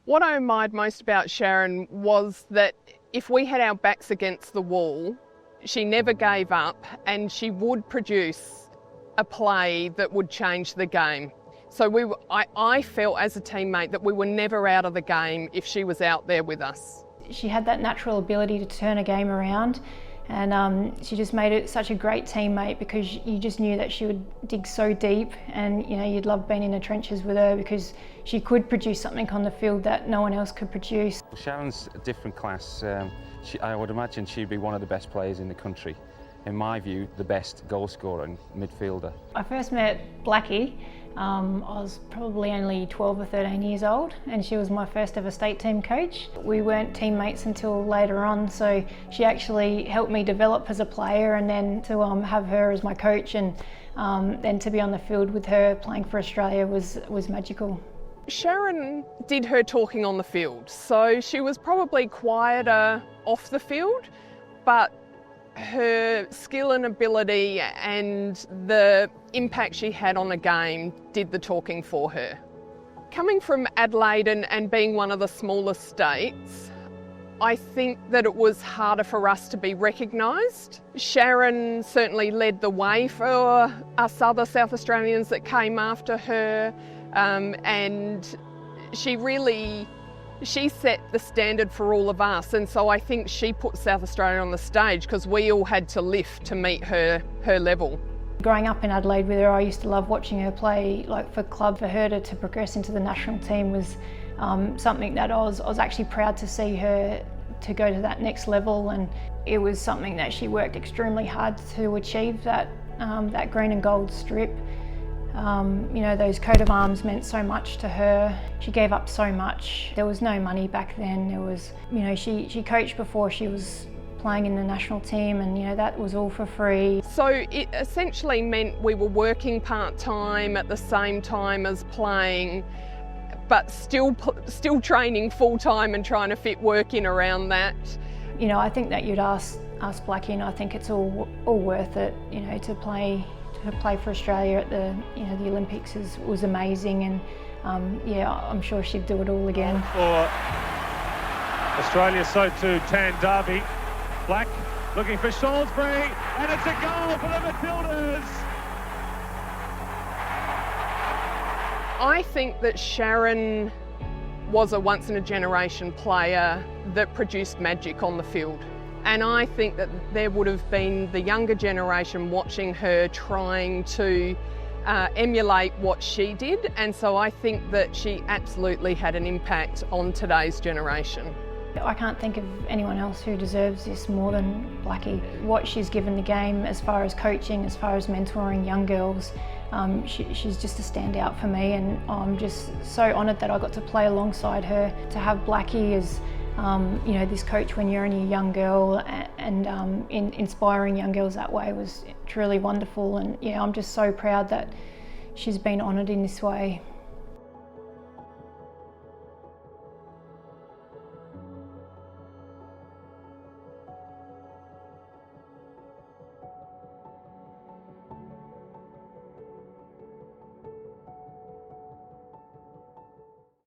What I admired most about Sharon was that if we had our backs against the wall, she never gave up and she would produce a play that would change the game. So I felt as a teammate that we were never out of the game if she was out there with us. She had that natural ability to turn a game around, and she just made it such a great teammate because you just knew that she would dig so deep, and you'd love being in the trenches with her because she could produce something on the field that no one else could produce. Sharon's a different class. I would imagine she'd be one of the best players in the country. In my view, the best goal scorer and midfielder. I first met Blackie. I was probably only 12 or 13 years old, and she was my first ever state team coach. We weren't teammates until later on, so she actually helped me develop as a player, and then to have her as my coach and then to be on the field with her playing for Australia was magical. Sharon did her talking on the field, so she was probably quieter off the field, but her skill and ability and the impact she had on a game did the talking for her. Coming from Adelaide and being one of the smallest states, I think that it was harder for us to be recognised. Sharon certainly led the way for us other South Australians that came after her, and she set the standard for all of us, and so I think she put South Australia on the stage because we all had to lift to meet her level. Growing up in Adelaide with her, I used to love watching her play, like for club. For her to progress into the national team was something that I was actually proud to see her to go to that next level, and it was something that she worked extremely hard to achieve, that green and gold strip. Those coat of arms meant so much to her. She gave up so much. There was no money back then. There was, she coached before she was playing in the national team, and that was all for free. So it essentially meant we were working part-time at the same time as playing, but still training full-time and trying to fit work in around that. I think that you'd ask Blackie, and I think it's all worth it, to play for Australia at the Olympics was amazing, and I'm sure she'd do it all again. For Australia, so too Tan Darby. Black looking for Salisbury, and it's a goal for the Matildas. I think that Sharon was a once-in-a-generation player that produced magic on the field. And I think that there would have been the younger generation watching her trying to emulate what she did, and so I think that she absolutely had an impact on today's generation. I can't think of anyone else who deserves this more than Blackie. What she's given the game as far as coaching, as far as mentoring young girls, she's just a standout for me, and I'm just so honoured that I got to play alongside her. To have Blackie as this coach when you're only a young girl and inspiring young girls that way was truly wonderful, and I'm just so proud that she's been honoured in this way.